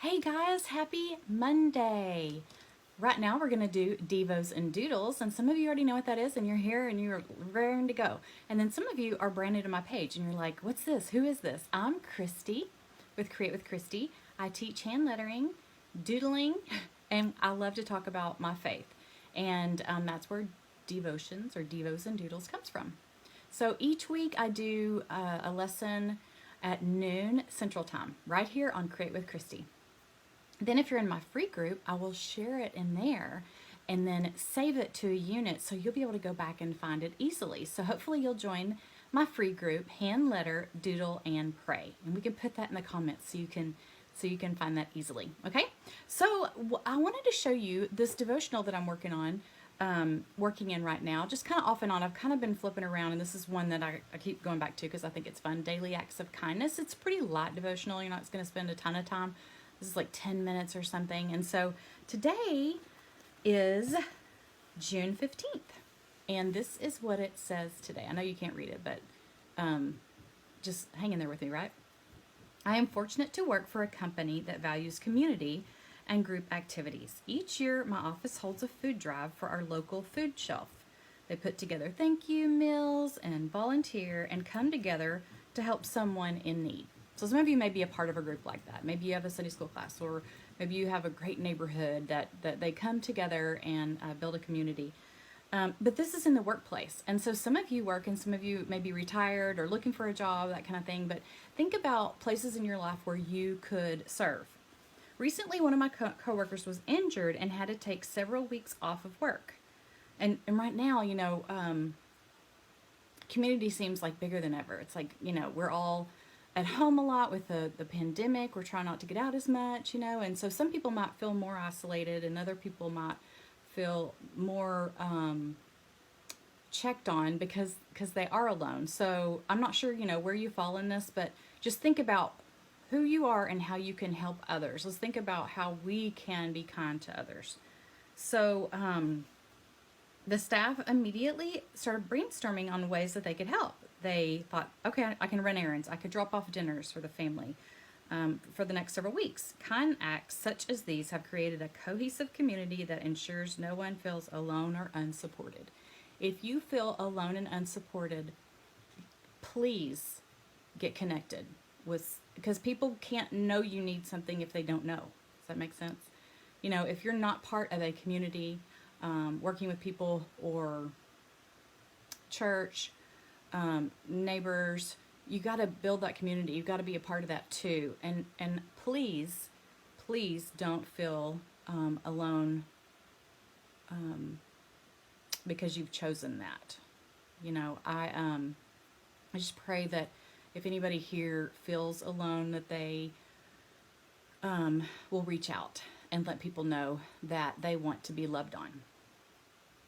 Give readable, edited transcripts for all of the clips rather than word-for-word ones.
Hey guys, happy Monday. Right now we're going to do Devos and Doodles, and some of you already know what that is and you're here and you're raring to go. And then some of you are brand new to my page and you're like, what's this? Who is this? I'm Christy with Create with Christy. I teach hand lettering, doodling, and I love to talk about my faith. And that's where devotions or Devos and Doodles comes from. So each week I do a lesson at noon Central Time, right here on Create with Christy. Then if you're in my free group, I will share it in there and then save it to a unit so you'll be able to go back and find it easily. So hopefully you'll join my free group, Hand Letter, Doodle, and Pray. And we can put that in the comments so you can find that easily. Okay? So I wanted to show you this devotional that I'm working in right now, just kind of off and on. I've kind of been flipping around, and this is one that I keep going back to because I think it's fun. Daily Acts of Kindness. It's pretty light devotional. You're not going to spend a ton of time. This is like 10 minutes or something. And so today is June 15th. And this is what it says today. I know you can't read it, but just hang in there with me, right? I am fortunate to work for a company that values community and group activities. Each year, my office holds a food drive for our local food shelf. They put together thank you meals and volunteer and come together to help someone in need. So some of you may be a part of a group like that. Maybe you have a Sunday school class, or maybe you have a great neighborhood that they come together and build a community. But this is in the workplace. And so some of you work and some of you may be retired or looking for a job, that kind of thing. But think about places in your life where you could serve. Recently, one of my coworkers was injured and had to take several weeks off of work. And right now, community seems like bigger than ever. It's like, we're all at home a lot with the pandemic. We're trying not to get out as much, and so some people might feel more isolated and other people might feel more checked on because they are alone. So I'm not sure, where you fall in this, but just think about who you are and how you can help others. Let's think about how we can be kind to others. So the staff immediately started brainstorming on ways that they could help. They thought, okay, I can run errands. I could drop off dinners for the family for the next several weeks. Kind acts such as these have created a cohesive community that ensures no one feels alone or unsupported. If you feel alone and unsupported, please get connected because people can't know you need something if they don't know. Does that make sense? If you're not part of a community, working with people or church, neighbors, you got to build that community. You've got to be a part of that too. And please don't feel alone because you've chosen that. I just pray that if anybody here feels alone, that they will reach out and let people know that they want to be loved on.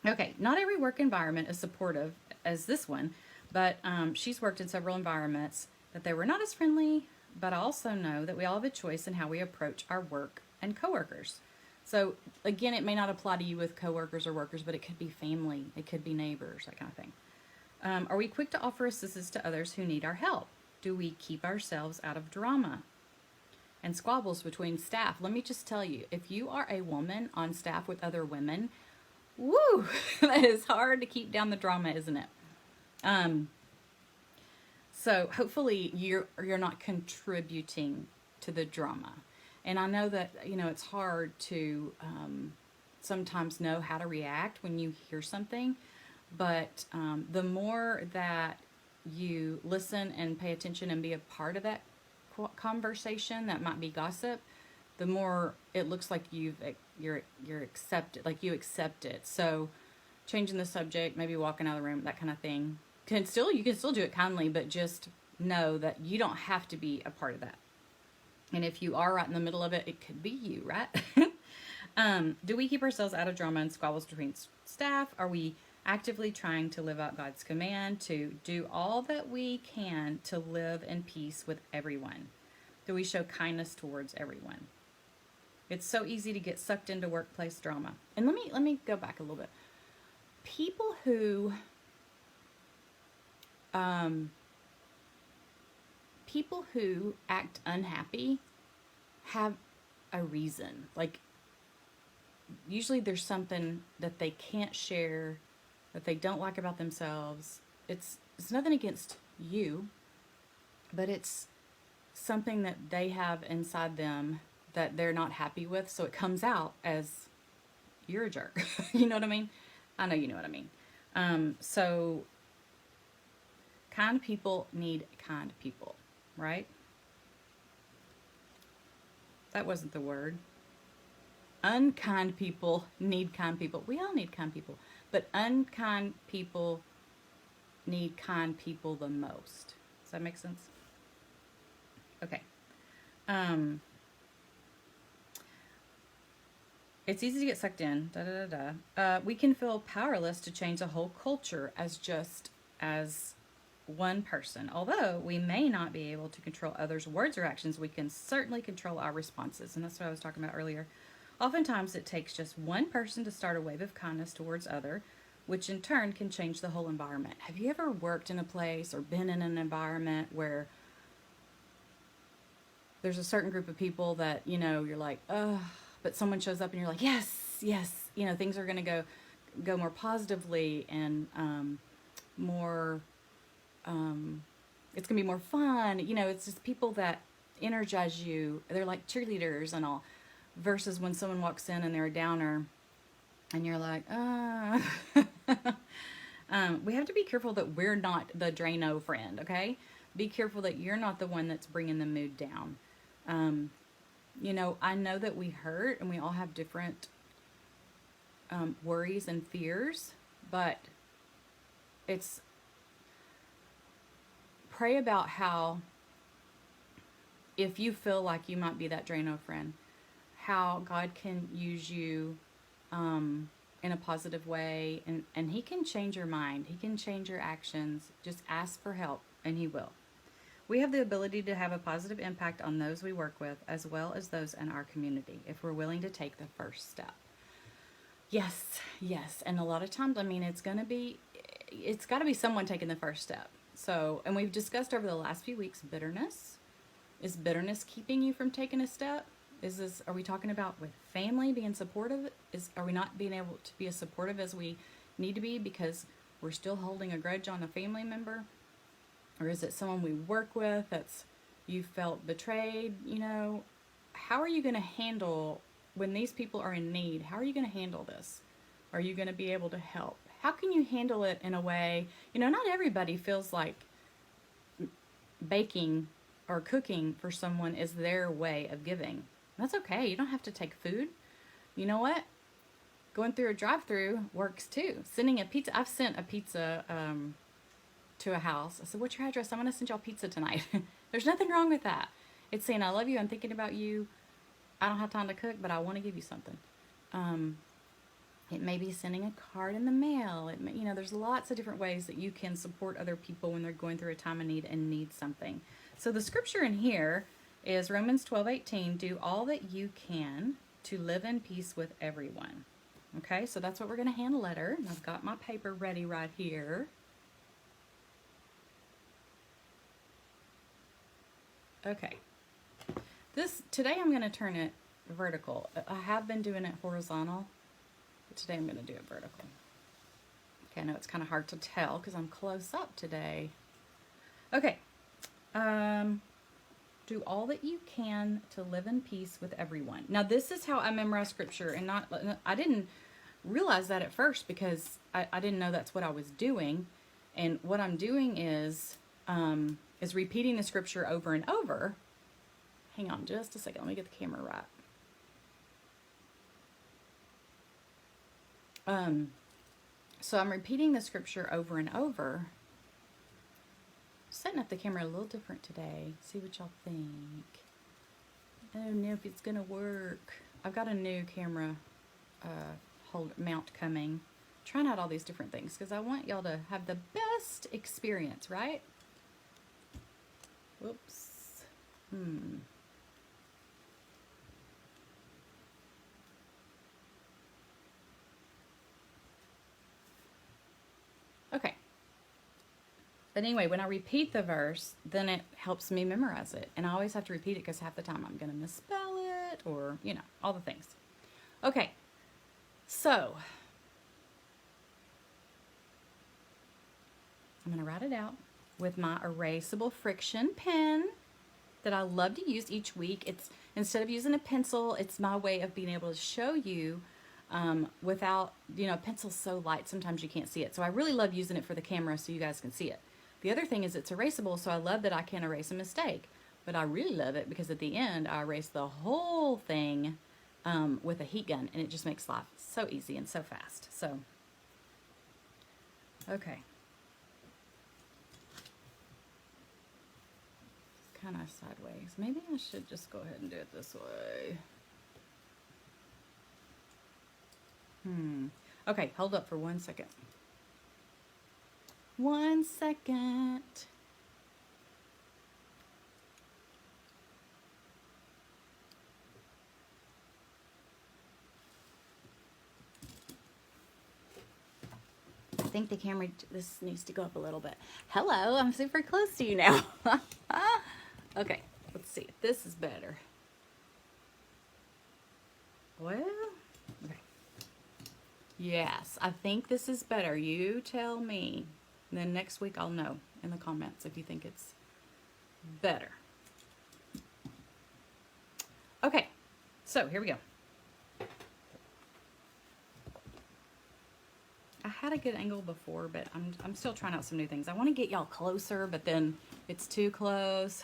Okay, not every work environment is supportive as this one, but she's worked in several environments that they were not as friendly, but I also know that we all have a choice in how we approach our work and coworkers. So again, it may not apply to you with coworkers or workers, but it could be family, it could be neighbors, that kind of thing. Are we quick to offer assistance to others who need our help? Do we keep ourselves out of drama and squabbles between staff? Let me just tell you, if you are a woman on staff with other women, woo, that is hard to keep down the drama, isn't it? So hopefully you're not contributing to the drama. And I know that, it's hard to sometimes know how to react when you hear something, but the more that you listen and pay attention and be a part of that conversation that might be gossip, the more it looks like you're accepted, like you accept it. So changing the subject, maybe walking out of the room, that kind of thing. You can still do it kindly, but just know that you don't have to be a part of that. And if you are right in the middle of it, it could be you, right? Do we keep ourselves out of drama and squabbles between staff? Are we actively trying to live out God's command to do all that we can to live in peace with everyone? Do we show kindness towards everyone? It's so easy to get sucked into workplace drama. And let me go back a little bit. People who act unhappy have a reason. Like, usually there's something that they can't share, that they don't like about themselves. It's nothing against you, but it's something that they have inside them that they're not happy with, so it comes out as you're a jerk. You know what I mean? I know you know what I mean. So kind people need kind people, right? That wasn't the word. Unkind people need kind people. We all need kind people, but unkind people need kind people the most. Does that make sense? Okay. It's easy to get sucked in. We can feel powerless to change the whole culture as one person. Although we may not be able to control others' words or actions, we can certainly control our responses. And that's what I was talking about earlier. Oftentimes it takes just one person to start a wave of kindness towards other, which in turn can change the whole environment. Have you ever worked in a place or been in an environment where there's a certain group of people that, you're like, oh, but someone shows up and you're like, yes, yes, things are going to go more positively and more, it's going to be more fun. It's just people that energize you. They're like cheerleaders and all, versus when someone walks in and they're a downer and you're like, we have to be careful that we're not the Drano friend, okay? Be careful that you're not the one that's bringing the mood down. I know that we hurt and we all have different worries and fears, but pray about how, if you feel like you might be that Drano friend, how God can use you in a positive way, and He can change your mind. He can change your actions. Just ask for help, and He will. We have the ability to have a positive impact on those we work with, as well as those in our community, if we're willing to take the first step. Yes. And a lot of times, it's got to be someone taking the first step. So, and we've discussed over the last few weeks, bitterness. Is bitterness keeping you from taking a step? Are we talking about with family being supportive? Are we not being able to be as supportive as we need to be because we're still holding a grudge on a family member? Or is it someone we work with that's you felt betrayed? How are you going to handle when these people are in need? How are you going to handle this? Are you going to be able to help? How can you handle it in a way, not everybody feels like baking or cooking for someone is their way of giving. That's okay. You don't have to take food. You know what? Going through a drive-through works too. Sending a pizza. I've sent a pizza to a house. I said, what's your address? I'm going to send y'all pizza tonight. There's nothing wrong with that. It's saying, I love you. I'm thinking about you. I don't have time to cook, but I want to give you something. It may be sending a card in the mail. It may, there's lots of different ways that you can support other people when they're going through a time of need and need something. So the scripture in here is Romans 12:18. Do all that you can to live in peace with everyone. Okay, so that's what we're going to hand a letter. And I've got my paper ready right here. Okay. Today I'm going to turn it vertical. I have been doing it horizontal, but today I'm going to do it vertical. Okay, I know it's kind of hard to tell because I'm close up today. Okay. Do all that you can to live in peace with everyone. Now, this is how I memorize scripture, and I didn't realize that at first because I didn't know that's what I was doing. And what I'm doing is repeating the scripture over and over. Hang on just a second. Let me get the camera right. So I'm repeating the scripture over and over. Setting up the camera a little different today. See what y'all think. I don't know if it's going to work. I've got a new camera mount coming. Trying out all these different things because I want y'all to have the best experience, right? Whoops. Okay. But anyway, when I repeat the verse, then it helps me memorize it. And I always have to repeat it because half the time I'm going to misspell it. it, or, you know, all the things. Okay, so I'm going to write it out with my erasable friction pen that I love to use each week. It's, instead of using a pencil, it's my way of being able to show you without, you know, a pencil's so light, sometimes you can't see it. So I really love using it for the camera so you guys can see it. The other thing is it's erasable, so I love that I can erase a mistake. But I really love it because at the end, I erase the whole thing with a heat gun, and it just makes life so easy and so fast. So, okay. Kind of sideways. Maybe I should just go ahead and do it this way. Okay, hold up for 1 second. 1 second. I think the camera, this needs to go up a little bit. Hello, I'm super close to you now. Okay, let's see if this is better. Well, okay. Yes, I think this is better. You tell me. And then next week I'll know in the comments if you think it's better. Okay, so here we go. I had a good angle before, but I'm still trying out some new things. I want to get y'all closer, but then it's too close.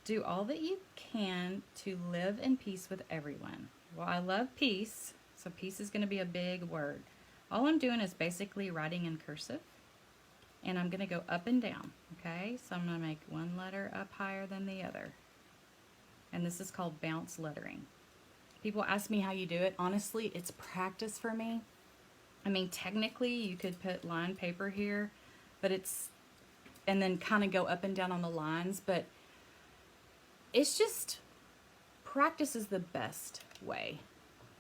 Do all that you can to live in peace with everyone. Well, I love peace, so peace is going to be a big word. All I'm doing is basically writing in cursive, and I'm going to go up and down, okay? So I'm going to make one letter up higher than the other, and this is called bounce lettering. People ask me how you do it. Honestly, it's practice for me. I mean, technically, you could put line paper here, but it's, and then kind of go up and down on the lines, but it's just, practice is the best way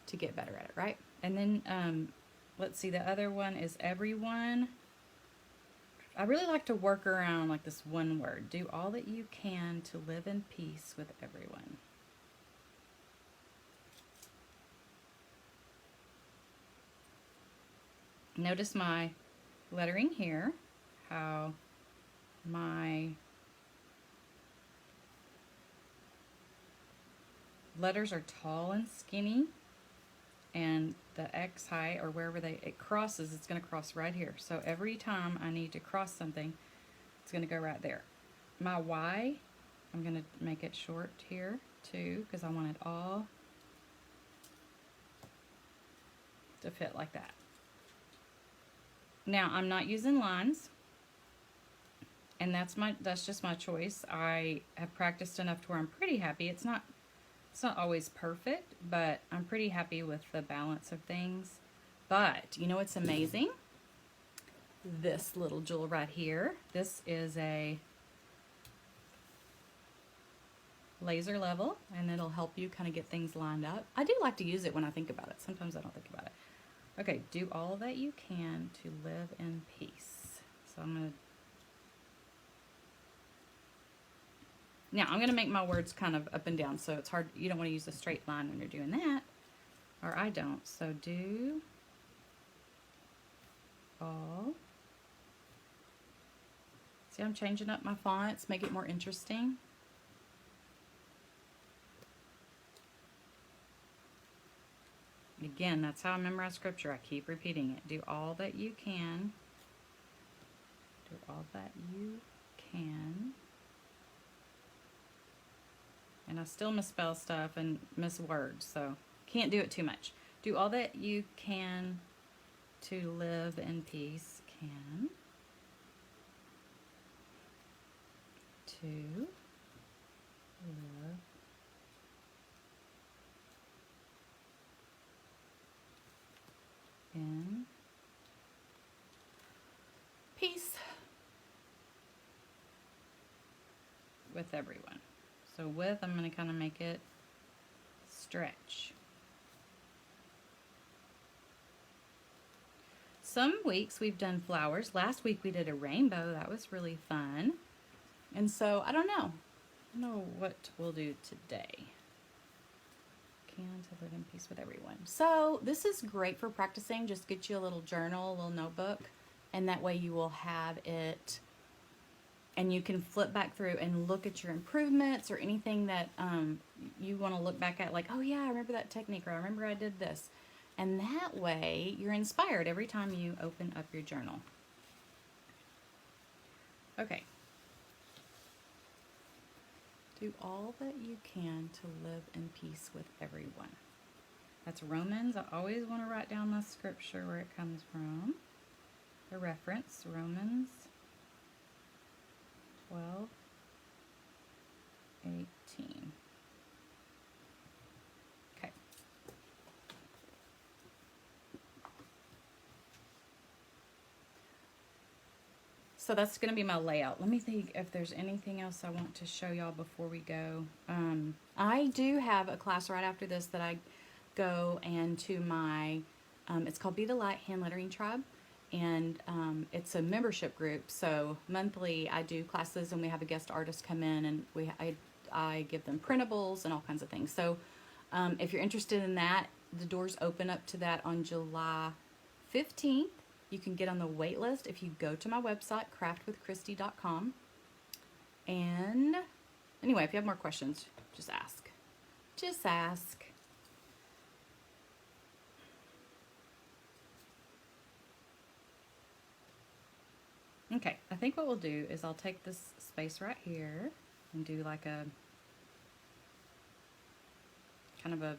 to get better at it, right? And then, let's see, the other one is everyone. I really like to work around like this one word. Do all that you can to live in peace with everyone. Notice my lettering here, how my letters are tall and skinny, and the X height, or wherever it crosses, it's going to cross right here. So every time I need to cross something, it's going to go right there. My Y, I'm going to make it short here too, because I want it all to fit like that. Now, I'm not using lines, and that's just my choice. I have practiced enough to where I'm pretty happy. It's not always perfect, but I'm pretty happy with the balance of things. But you know what's amazing? This little jewel right here. This is a laser level, and it'll help you kind of get things lined up. I do like to use it when I think about it. Sometimes I don't think about it. Okay, do all that you can to live in peace. So I'm going to make my words kind of up and down, so it's hard. You don't want to use a straight line when you're doing that, or I don't. So do all. See, I'm changing up my fonts, make it more interesting. Again, that's how I memorize scripture. I keep repeating it. Do all that you can. Do all that you can. And I still misspell stuff and miss words, so can't do it too much. Do all that you can to live in peace. Can. To live in peace with everyone. So with, I'm going to kind of make it stretch. Some weeks we've done flowers. Last week we did a rainbow. That was really fun. And so I don't know what we'll do today. can to live in peace with everyone. So this is great for practicing. Just get you a little journal, a little notebook, and that way you will have it and you can flip back through and look at your improvements or anything that you want to look back at, like, oh yeah, I remember that technique, or I remember I did this. And that way you're inspired every time you open up your journal. Okay. Do all that you can to live in peace with everyone. That's Romans. I always want to write down the scripture where it comes from. The reference, Romans 12:18. Okay. So that's going to be my layout. Let me think if there's anything else I want to show y'all before we go. I do have a class right after this that I go and to my, it's called Be the Light Hand Lettering Tribe. And it's a membership group. So monthly I do classes and we have a guest artist come in and I give them printables and all kinds of things. So if you're interested in that, the doors open up to that on July 15th. You can get on the wait list if you go to my website, craftwithchristy.com. And anyway, if you have more questions, just ask. Just ask. Okay, I think what we'll do is I'll take this space right here and do like a kind of a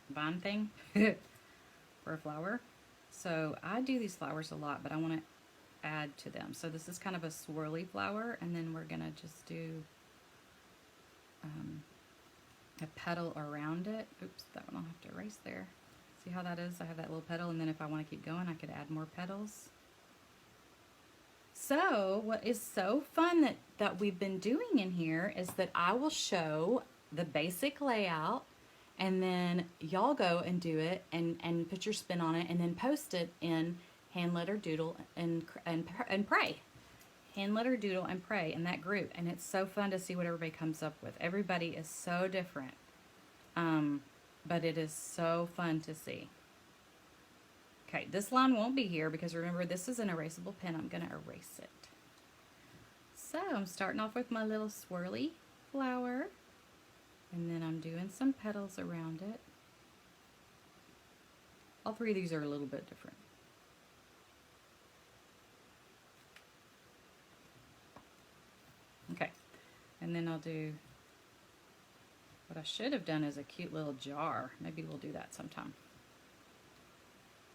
vine thing for a flower. So I do these flowers a lot, but I want to add to them. So this is kind of a swirly flower, and then we're gonna just do a petal around it. Oops, that one I'll have to erase there. See how that is? I have that little petal, and then if I want to keep going, I could add more petals. So what is so fun that we've been doing in here is that I will show the basic layout, and then y'all go and do it and put your spin on it, and then post it in Hand Letter Doodle and Pray. Hand Letter Doodle and Pray in that group. And it's so fun to see what everybody comes up with. Everybody is so different. But it is so fun to see. Okay, this line won't be here because remember, this is an erasable pen. I'm going to erase it. So I'm starting off with my little swirly flower, and then I'm doing some petals around it. All three of these are a little bit different. Okay, and then I'll do, what I should have done is a cute little jar. Maybe we'll do that sometime.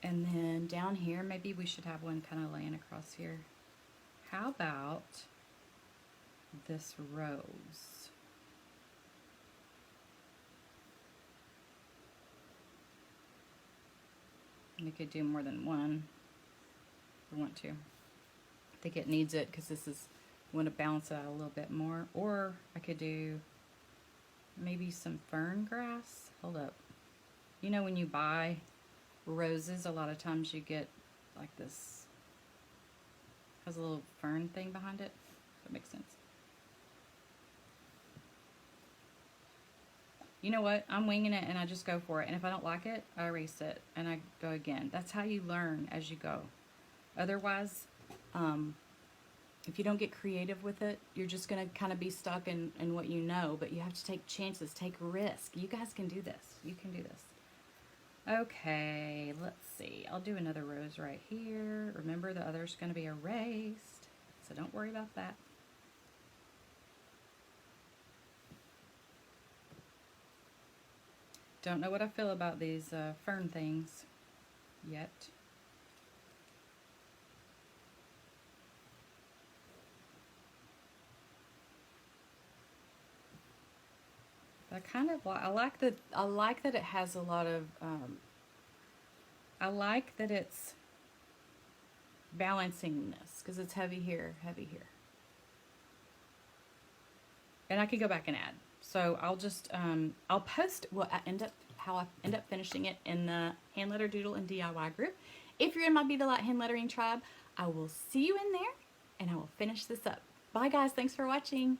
And then down here, maybe we should have one kind of laying across here. How about this rose? We could do more than one if we want to. I think it needs it because this is, I want to balance it out a little bit more. Or I could do maybe some fern grass. Hold up. You know when you buy roses, a lot of times you get like this, has a little fern thing behind it. That makes sense. You know what? I'm winging it and I just go for it. And if I don't like it, I erase it and I go again. That's how you learn as you go. Otherwise, if you don't get creative with it, you're just going to kind of be stuck in what you know. But you have to take chances, take risk. You guys can do this. You can do this. Okay, let's see. I'll do another rose right here. Remember, the other's going to be erased, so don't worry about that. Don't know what I feel about these fern things yet. I like that it has a lot of, I like that it's balancing this because it's heavy here, heavy here. And I can go back and add. So I'll just, I'll post how I end up finishing it in the Hand Letter Doodle and DIY group. If you're in my Be the Light Hand Lettering Tribe, I will see you in there and I will finish this up. Bye guys, thanks for watching.